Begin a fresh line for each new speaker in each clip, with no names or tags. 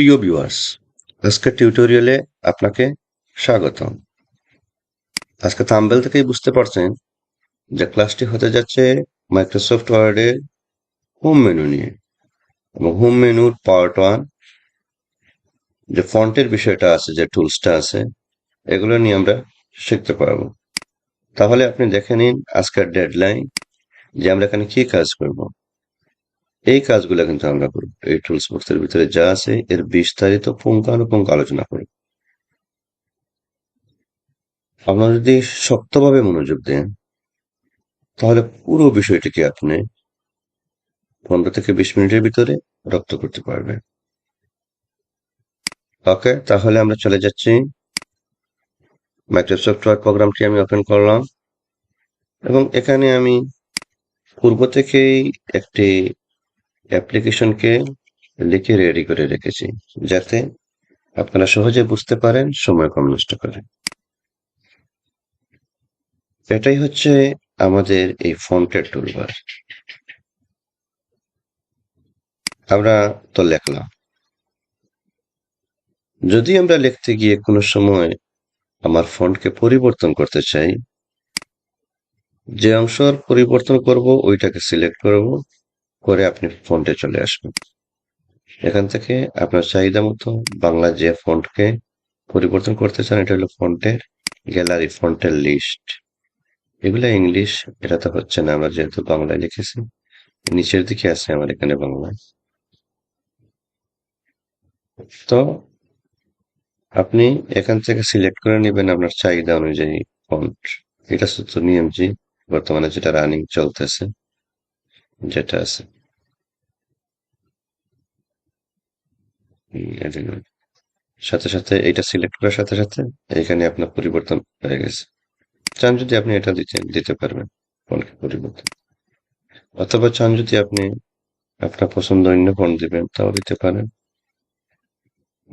প্রিয় ভিউয়ার্স, আজকের টিউটোরিয়ালে আপনাকে স্বাগতম। আজকে থাম্বনেল থেকেই বুঝতে পারছেন যে ক্লাসটি হতে যাচ্ছে মাইক্রোসফট ওয়ার্ডের হোম মেনু নিয়ে, এবং হোম মেনুর পার্ট 1 যে ফন্টের বিষয়টা আছে, যে টুলসটা আছে, এগুলো নিয়ে আমরা শিখতে পারবো। তাহলে আপনি দেখে নিন আজকের ডেডলাইন, যে আমরা এখানে কি কাজ করব। এই কাজগুলো কিন্তু আমরা করব, এই টুলস বক্সের ভিতরে যা আছে এর বিস্তারিত পুঙ্খানুপুঙ্খ আলোচনা করব। আপনারা যদি শক্তভাবে মনোযোগ দেন, তাহলে পুরো বিষয়টিকে আপনি 15 থেকে 20 মিনিটের ভিতরে রপ্ত করতে পারবেন। ওকে, তাহলে আমরা চলে যাচ্ছি। মাইক্রোসফট ওয়ার্ড প্রোগ্রামটি আমি ওপেন করলাম, এবং এখানে আমি পূর্ব থেকেই একটি অ্যাপ্লিকেশনকে লিখে রেডি করে রেখেছি, যাতে আপনারা সহজে বুঝতে পারেন, সময় কম নষ্ট করেন। এটাই হচ্ছে আমাদের এই ফন্টের টুলবার। আমরা তো লিখলাম, যদি আমরা লিখতে গিয়ে কোনো সময় আমার ফন্টকে পরিবর্তন করতে চাই, যে অংশের পরিবর্তন করব ওইটাকে সিলেক্ট করব, করে আপনি ফন্টে চলে আসবেন। এখান থেকে আপনার চাহিদা মতো বাংলা যে ফন্টকে পরিবর্তন করতে চান, এটা হলো ফন্টের গ্যালারি, ফন্টের লিস্ট। এগুলা ইংলিশ, এটা তো হচ্ছে না, আমরা যেহেতু বাংলায় লিখেছি। নিচের দিকে আছে আমার এখানে বাংলায়। তো আপনি এখান থেকে সিলেক্ট করে নেবেন আপনার চাহিদা অনুযায়ী ফন্ট। এটা শুধু নিয়ম জি, বর্তমানে যেটা রানিং চলতেছে, যেটা আছে। সাথে সাথে এটা সিলেক্ট করার সাথে সাথে এখানে আপনার পরিবর্তন হয়ে গেছে। চান যদি আপনি এটা দিতে পারবেন ফন্ট পরিবর্তন, অথবা চান যদি আপনি আপনার পছন্দ অন্য ফন্ট দিবেন, তাও দিতে পারেন।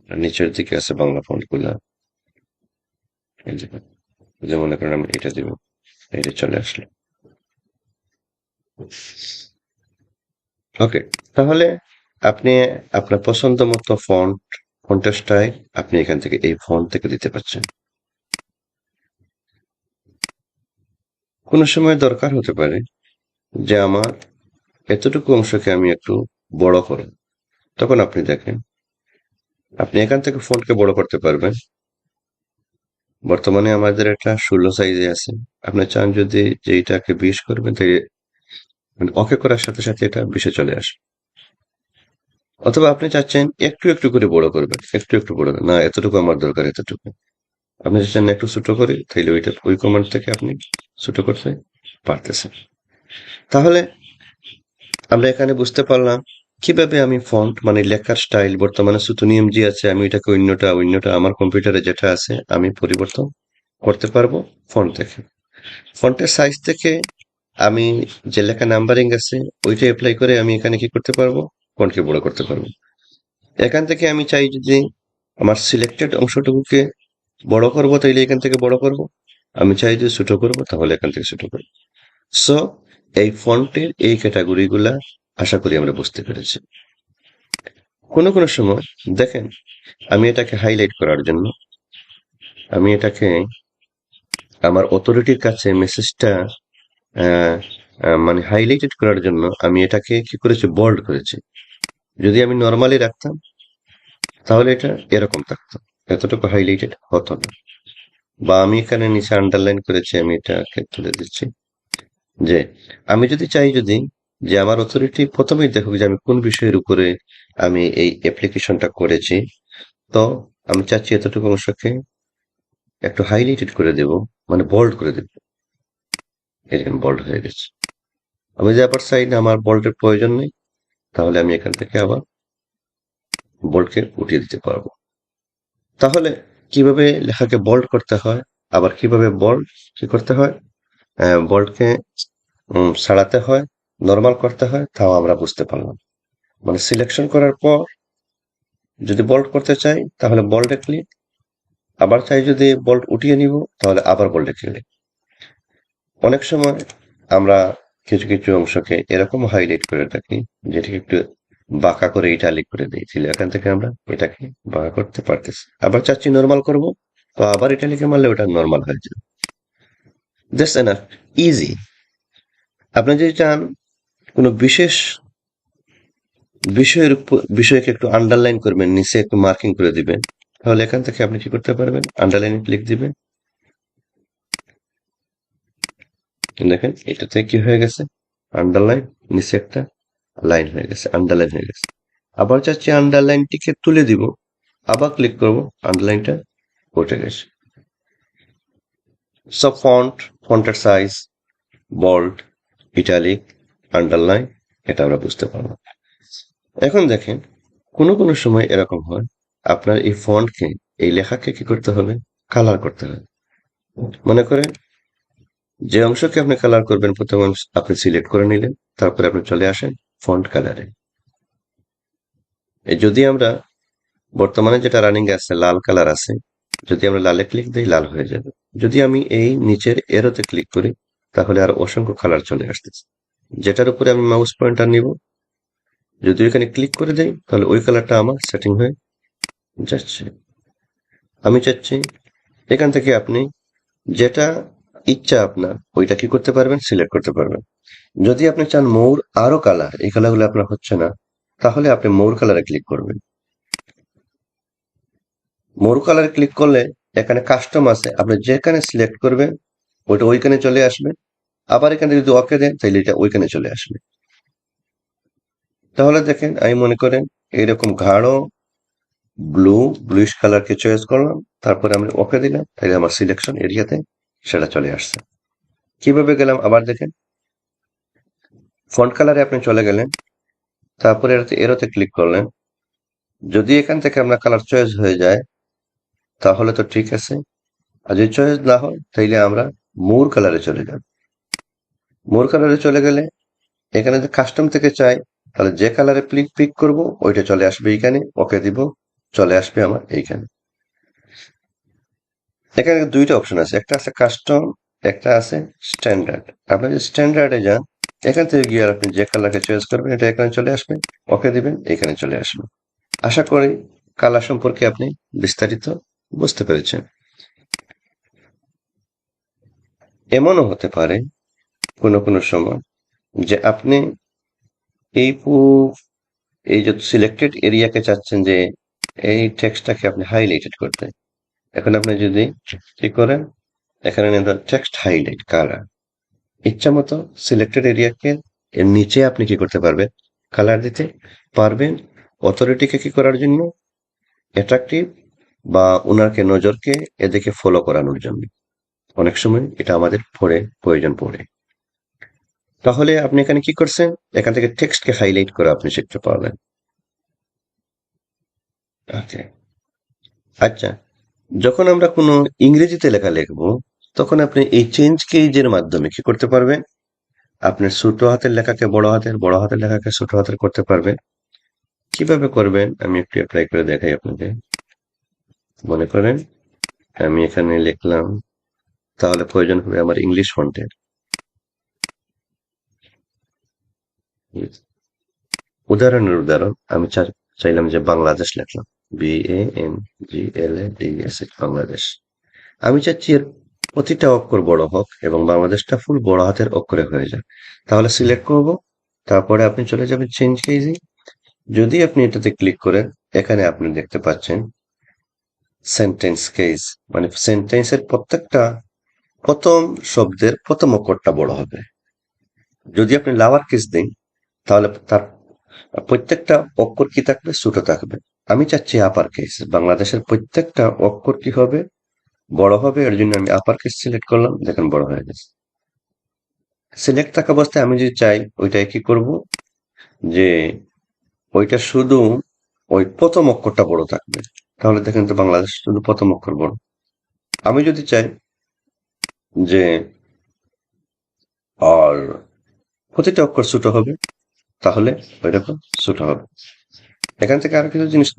আর নিচের দিকে আছে বাংলা ফন্ট গুলা, এই যে মনে করেন আমি এটা দিব, এটা চলে আসলো। ওকে, তাহলে আপনি আপনার পছন্দ মতো ফন্টের স্টাইল আপনি এখান থেকে এই ফন্ট থেকে দিতে পারছেন। কোনো সময় দরকার হতে পারে যে আমার এতটুকু অংশকে আমি একটু বড় করব, তখন আপনি দেখেন আপনি এখান থেকে ফন্টকে বড় করতে পারবেন। বর্তমানে আমাদের এটা 16 সাইজে আছে। আপনি চান যদি যে এটাকে 20 করবেন, তাই মানে ওকে করার সাথে সাথে এটা 20-এ চলে আসে। অথবা আপনি চাচ্ছেন একটু একটু করে বড় করবেন, একটু একটু বড় না, এতটুকু আমার দরকার, এতটুকু। আপনি চাচ্ছেন না একটু ছোট করি, তাইলে ওই কমান্ড থেকে আপনি ছোট করতে পারতেছেন। তাহলে আমরা এখানে বুঝতে পারলাম কিভাবে আমি ফন্ট মানে লেখার স্টাইল, বর্তমানে সুতুনিয়ম জি আছে, আমি এটাকে অন্যটা আমার কম্পিউটারে যেটা আছে আমি পরিবর্তন করতে পারবো ফন্ট থেকে। ফন্টের সাইজ থেকে আমি যে লেখা নাম্বারিং আছে ওইটা অ্যাপ্লাই করে আমি এখানে কি করতে পারবো, ফন্টকে বড় করতে পারবো। এখান থেকে আমি চাই যদি আমার সিলেক্টেড অংশটুকুকে বড় করবো, তাইলে এখান থেকে বড় করব। আমি চাই যদি ছোট করবো, তাহলে এখান থেকে ছোট করবো। সো এই ফন্টের এই ক্যাটাগরি গুলা আশা করি আমরা বুঝতে পেরেছি। কোনো কোনো সময় দেখেন, আমি এটাকে হাইলাইট করার জন্য, আমি এটাকে আমার অথরিটির কাছে মেসেজটা মানে হাইলাইটেড করার জন্য আমি এটাকে কি করেছি, বোল্ড করেছি। যদি আমি নর্মালি রাখতাম, তাহলে এটা এরকম থাকতো, এতটুকু হাইলাইটেড হতো না। বা আমি এখানে নিচে আন্ডারলাইন করেছি, আমি এটাকে তুলে দিচ্ছি। যে আমি যদি চাই যদি যে আমার অথরিটি প্রথমেই দেখুক যে আমি কোন বিষয়ের উপরে আমি এই অ্যাপ্লিকেশনটা করেছি, তো আমি চাচ্ছি এতটুকু অংশকে একটু হাইলাইটেড করে দেব, মানে বোল্ড করে দেব। এরকম বোল্ড হয়ে গেছে। আমি যে আবার চাই না আমার বোল্ডের প্রয়োজন নেই, তাহলে আমি এখান থেকে আবার বোল্ডকে উঠিয়ে দিতে পারবো। তাহলে কিভাবে লেখাকে বোল্ড করতে হয়, আবার কিভাবে বোল্ড কি করতে হয়, বোল্ডকে ছাড়াতে হয়, নর্মাল করতে হয়, তাও আমরা বুঝতে পারলাম। মানে সিলেকশন করার পর যদি বোল্ড করতে চাই, তাহলে বোল্ডে ক্লিক, আবার চাই যদি বোল্ড উঠিয়ে নিব, তাহলে আবার বোল্ডে ক্লিক। অনেক সময় আমরা কিছু কিছু অংশকে এরকম হাইলাইট করে থাকি, যেটাকে একটু বাঁকা করে ইটালিক করে দিই, তাহলে এখান থেকে আমরা এটাকে বাঁকা করতে পারতেছি। আবার চাচ্ছি নর্মাল করব, তো আবার ইটালিকে মারলে ওটা নর্মাল হয়ে যাবে। That's enough, easy. আপনি যদি চান কোনো বিশেষ বিষয়কে একটু আন্ডারলাইন করবেন, নিচে একটু মার্কিং করে দিবেন, তাহলে এখান থেকে আপনি কি করতে পারবেন, আন্ডারলাইনে ক্লিক দিবেন। দেখেন এটাতে কি হয়ে গেছে, আন্ডারলাইন, নিচে একটা লাইন হয়ে গেছে, আন্ডারলাইন হয়ে গেছে। আবার চাচ্ছি আন্ডারলাইনটিকে তুলে দিব, আবার ক্লিক করব, আন্ডারলাইনটা উঠে গেছে। সব ফন্টের সাইজ, বোল্ড, ইটালিক, আন্ডারলাইন, এটা আমরা বুঝতে পারবো। এখন দেখেন কোনো কোনো সময় এরকম হয়, আপনার এই ফন্টকে, এই লেখাকে কি করতে হবে, কালার করতে হবে। মনে করেন যে অংশকে আপনি কালার করবেন, প্রথম অংশ আপনি সিলেক্ট করে নিলেন, তারপরে আপনি চলে আসেন ফন্ট কালারে। যদি আমরা বর্তমানে যেটা রানিং আছে লাল কালার আছে, যদি আমরা লালে ক্লিক দিই লাল হয়ে যাবে। যদি আমি এই নিচের এরোতে ক্লিক করি, তাহলে আর অসংখ্য কালার চলে আসতেছে। যেটার উপরে আমি মাউস পয়েন্টার নিব, যদি এখানে ক্লিক করে দেই, তাহলে ওই কালারটা আমার সেটিং হয়ে যাচ্ছে। আমি চাচ্ছি এখান থেকে আপনি যেটা ইচ্ছা আপনার ওইটা কি করতে পারবেন, সিলেক্ট করতে পারবেন। যদি আপনি চান মৌর আরো কালার, এই কালারগুলো আপনার হচ্ছে না, তাহলে আপনি মৌর কালারে ক্লিক করবেন। মৌর কালারে ক্লিক করলে এখানে কাস্টম আছে, আপনি যেখানে সিলেক্ট করবেন ওইটা ওইখানে চলে আসবে। আবার এখানে যদি ওকে দেন, তাহলে এটা ওইখানে চলে আসবে। তাহলে দেখেন আমি মনে করেন এইরকম গাঢ় ব্লুইশ কালারকে চয়েস করলাম, তারপরে আমি ওকে দিলাম, তাহলে আমার সিলেকশন এরিয়াতে সেটা চলে আসছে। কিভাবে গেলাম আবার দেখেন, ফন্ট কালারে আপনি চলে গেলেন, তারপরে এরোতে ক্লিক করলেন। যদি এখান থেকে আপনার কালার চয়েস হয়ে যায় তাহলে তো ঠিক আছে, আর যদি চয়েস না হয় তাইলে আমরা মোর কালারে চলে যাব। মোর কালারে চলে গেলে এখানে যে কাস্টম থেকে চাই, তাহলে যে কালারে পিক করব ওইটা চলে আসবে এইখানে, ওকে দিব, চলে আসবে আমার এইখানে। এখানে দুইটা অপশন আছে, একটা আছে কাস্টম, একটা আছে স্ট্যান্ডার্ড। আপনি যদি স্ট্যান্ডার্ডে যান, এখান থেকে গিয়ে আপনি যে কালারকে চয়েস করবেন এটা এখানে চলে আসবে, ওকে দিবেন, এখানে চলে আসবে। আশা করি কালার সম্পর্কে আপনি বিস্তারিত বুঝতে পেরেছেন। এমনও হতে পারে কোনো কোনো সময় যে আপনি এই এই যে সিলেক্টেড এরিয়াকে চাচ্ছেন যে এই টেক্সটটাকে আপনি হাইলাইটেড করতে। এখন আপনি যদি কি করেন, এখানে টেক্সট হাইলাইট কালার, ইচ্ছা মতো সিলেক্টেড এরিয়াকে এর নিচে আপনি কি করতে পারবেন, কালার দিতে পারবেন। অথরিটিকে কি করার জন্য, অ্যাট্রাকটিভ বা ওনাকে নজরকে এদিকে ফলো করানোর জন্য অনেক সময় এটা আমাদের প্রয়োজন পড়ে। তাহলে আপনি এখানে কি করছেন, এখান থেকে টেক্সটকে হাইলাইট করে আপনি শিখতে পারবেন। ওকে, আচ্ছা, যখন আমরা কোনো ইংরেজিতে লেখা লিখবো, তখন আপনি এই চেঞ্জ কেজের মাধ্যমে কি করতে পারবেন, আপনার ছোট হাতের লেখাকে বড় হাতের, বড় হাতের লেখাকে ছোট হাতের করতে পারবেন। কিভাবে করবেন আমি একটু অ্যাপ্লাই করে দেখাই আপনাদের। মনে করেন আমি এখানে লিখলাম, তাহলে প্রয়োজন হবে আমার ইংলিশ ফন্টের। উদাহরণ আমি চাইলাম যে বাংলাদেশ লিখলাম, BANGLADES, বাংলাদেশ। আমি চাচ্ছি এর প্রতিটা অক্ষর বড় হোক এবং বাংলাদেশটা ফুল বড় হাতের অক্ষরে হয়ে যায়। তাহলে সিলেক্ট করব, তারপরে আপনি চলে যাবেন চেঞ্জ কেজে। যদি আপনি এটাতে ক্লিক করেন, এখানে আপনি দেখতে পাচ্ছেন সেন্টেন্স কেস, মানে সেন্টেন্সের প্রত্যেকটা প্রথম শব্দের প্রথম অক্ষরটা বড় হবে। যদি আপনি লাওয়ার কেস দিন, তাহলে তার প্রত্যেকটা অক্ষর কি থাকবে, ছোট থাকবে। আমি চাচ্ছি আপার কেস, বাংলাদেশের প্রত্যেকটা অক্ষর কি হবে, বড় হবে। এর জন্য আমি আপার কেস সিলেক্ট করলাম, দেখেন বড় হয়ে গেছে। সিলেক্ট থাকা অবস্থায় আমি যদি চাই ওইটাই কি করব, যে ওইটা শুধু ওই প্রথম অক্ষরটা বড় থাকবে, তাহলে দেখেন তো বাংলাদেশ শুধু প্রথম অক্ষর বড়। আমি যদি চাই যে আর প্রতিটা অক্ষর ছোট হবে, তাহলে ওইরকম ছোট হবে। এখান থেকে আরো কিছু জিনিস,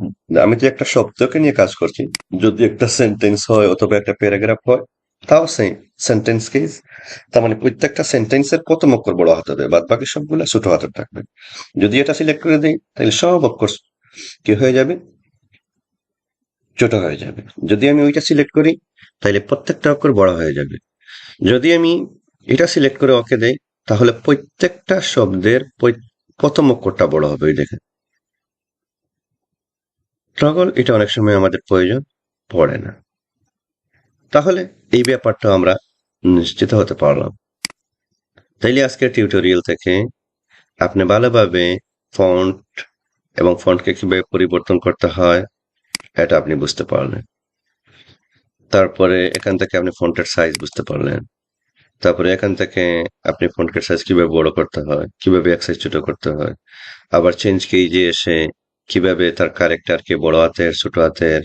আমি তো একটা শব্দকে নিয়ে কাজ করছি, যদি একটা সেন্টেন্স হয় অথবা একটা প্যারাগ্রাফ হয়, তাও সেম সেন্টেন্স কেস। তার মানে প্রত্যেকটা সেন্টেন্সের প্রথম অক্ষর বড় হাতে হবে, বাদ বাকি সবগুলো ছোট হাতে থাকবে। যদি এটা সিলেক্ট করে দিই তাহলে সব অক্ষর কি হয়ে যাবে, ছোট হয়ে যাবে। যদি আমি ওইটা সিলেক্ট করি তাহলে প্রত্যেকটা অক্ষর বড় হয়ে যাবে। যদি আমি এটা সিলেক্ট করে ওকে দেই তাহলে প্রত্যেকটা শব্দের প্রথম অক্ষরটা বড় হবে। ওই দেখেন, টগল এটা অনেক সময় আমাদের প্রয়োজন পড়ে না। তাহলে এই ব্যাপারটা আমরা নিশ্চিত হতে পারলাম। তাইলে আজকের টিউটোরিয়াল থেকে আপনি ভালোভাবে ফন্ট এবং ফন্টকে কিভাবে পরিবর্তন করতে হয় এটা আপনি বুঝতে পারলেন। তারপরে এখান থেকে আপনি ফন্টের সাইজ বুঝতে পারলেন। তারপরে এখান থেকে আপনি ফন্টের সাইজ কিভাবে বড় করতে হয়, কিভাবে এক সাইজ ছোট করতে হয়। আবার চেঞ্জ কেজে এসে কিভাবে তার ক্যারেক্টারকে বড় হাতের ছোট হাতের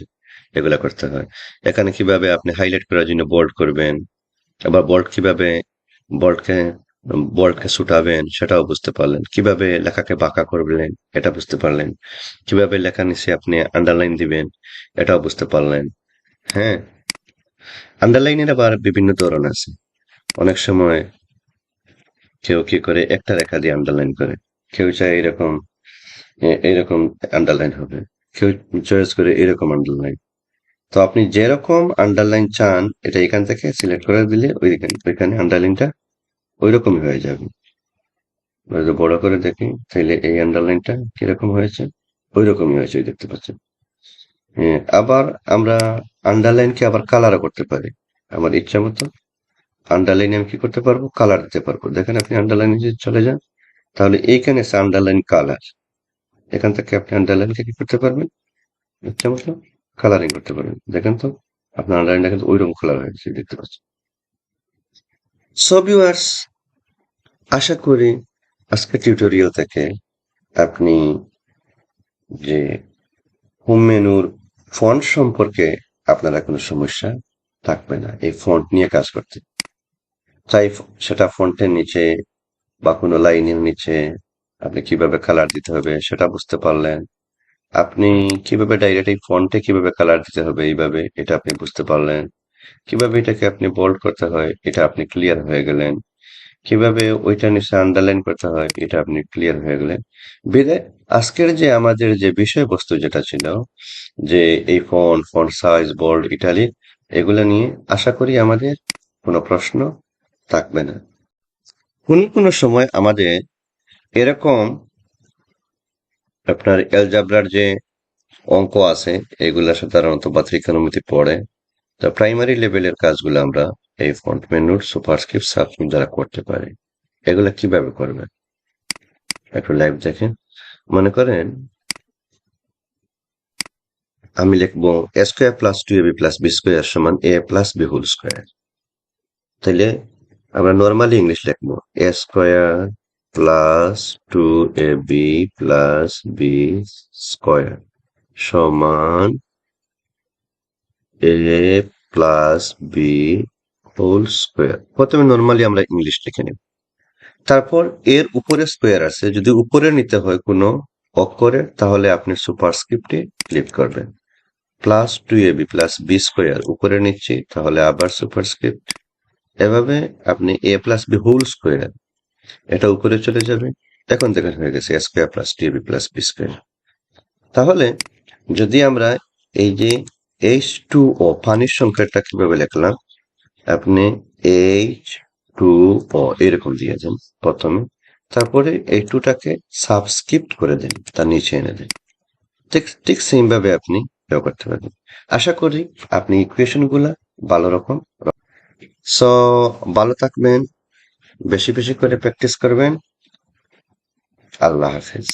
এগুলা করতে হয়। এখানে কিভাবে আপনি হাইলাইট করার জন্য বোল্ড করবেন, আবার বোল্ডকে বোল্ডকে ছুটাবেন সেটাও বুঝতে পারলেন। কিভাবে লেখাকে বাঁকা করবেন এটা বুঝতে পারলেন। কিভাবে লেখার নিচে আপনি আন্ডারলাইন দিবেন এটাও বুঝতে পারলেন। হ্যাঁ, আন্ডারলাইনের আবার বিভিন্ন ধরন আছে। অনেক সময় কেউ কি করে একটা রেখা দিয়ে আন্ডারলাইন করে, কেউ চায় এরকম এইরকম আন্ডারলাইন হবে, কেউ চয়েস করে এরকম আন্ডারলাইন। তো আপনি যেরকম আন্ডারলাইন চান এটা এখান থেকে সিলেক্ট করে দিলে ওইখানে আন্ডারলাইনটা ওই রকমই হয়ে যাবে। যদি বড় করে দেখি তাহলে এই আন্ডারলাইনটা কিরকম হয়েছে, ওই রকমই হয়েছে, ওই দেখতে পাচ্ছেন। হ্যাঁ, আবার আমরা আন্ডারলাইনকে আবার কালারও করতে পারি আমার ইচ্ছা মতো। আন্ডারলাইনে আমি কি করতে পারবো, কালার দিতে পারবো। দেখেন আপনি আন্ডারলাইনে যদি চলে যান তাহলে এইখানে আছে আন্ডারলাইন কালার। এখান থেকে আপনি আন্ডারলাইনকে কি করতে পারবেন, ইচ্ছা মতো কালারিং করতে পারবেন। দেখেন তো আপনার আন্ডারলাইনটা কিন্তু ওইরকম কালার হয়েছে, দেখতে পাচ্ছেন। সো ভিউয়ার্স, আশা করি আজকের টিউটোরিয়াল থেকে আপনি যে হোম মেনুর ফন্ট সম্পর্কে আপনারা কোনো সমস্যা থাকবে না এই ফন্ট নিয়ে কাজ করতে। চাই সেটা ফন্টের নিচে বা কোনো লাইনের নিচে আপনি কিভাবে কালার দিতে হবে সেটা বুঝতে পারলেন। আপনি কিভাবে ডাইরেক্ট এই ফন্টে কিভাবে কালার দিতে হবে এইভাবে এটা আপনি বুঝতে পারলেন। কিভাবে এটাকে আপনি বোল্ড করতে হয় এটা আপনি ক্লিয়ার হয়ে গেলেন। কিভাবে ওইটা নিচে আন্ডারলাইন করতে হয় এটা আপনি ক্লিয়ার হয়ে গেলেন। বিদায় আজকের যে আমাদের যে বিষয়বস্তু যেটা ছিল যে এই ফন্ট সাইজ বোল্ড ইটালিক এগুলা নিয়ে আশা করি আমাদের কোনো প্রশ্ন থাকবে না। কোনো সময় আমাদের এরকম আপনার অ্যালজাবরার যে অঙ্ক আছে এগুলা সাধারণত বা ত্রিকোণমিতি পড়ে। তো প্রাইমারি লেভেলের কাজগুলো আমরা এই ফন্ট মেনুর সুপারস্ক্রিপ্ট সাবস্ক্রিপ্ট দ্বারা করতে পারি। এগুলা কিভাবে করবেন একটু লাইভ দেখেন। মনে করেন আমি লিখবো A square plus two A B plus B square সমান A plus B whole square. তাইলে আমরা নর্মালি ইংলিশ লিখবো A square plus two A B plus B square সমান A plus B whole square. প্রথমে নর্মালি আমরা ইংলিশ লিখে নেব। তারপর এর উপরে স্কোয়ার আছে, যদি উপরে নিতে হয় কোনো অক্ষরে তাহলে আপনি সুপারস্ক্রিপ্টে ক্লিক করবেন। Plus two A B plus B square উপরে নিচ্ছি তাহলে আবার সুপারস্ক্রিপ্ট। এভাবে আপনি A plus B whole square এটা উপরে চলে যাবে। এখন দেখেন হয়ে গেছে A square plus two A B plus B square. তাহলে যদি আমরা এই যে এইচ টু ও পানির সংখ্যাটা কিভাবে লিখলাম, আপনি এইচ টু ও এরকম দিয়ে দেন প্রথমে, তারপরে এই টুটাকে সাবস্ক্রিপ্ট করে দেন, তার নিচে এনে দেন। ঠিক ঠিক সেম ভাবে আপনি ব্যবহার করতে পারবেন। আশা করি আপনি ইকুয়েশন গুলা ভালো রকম। সো ভালো থাকবেন, বেশি বেশি করে প্র্যাকটিস করবেন। আল্লাহ হাফেজ।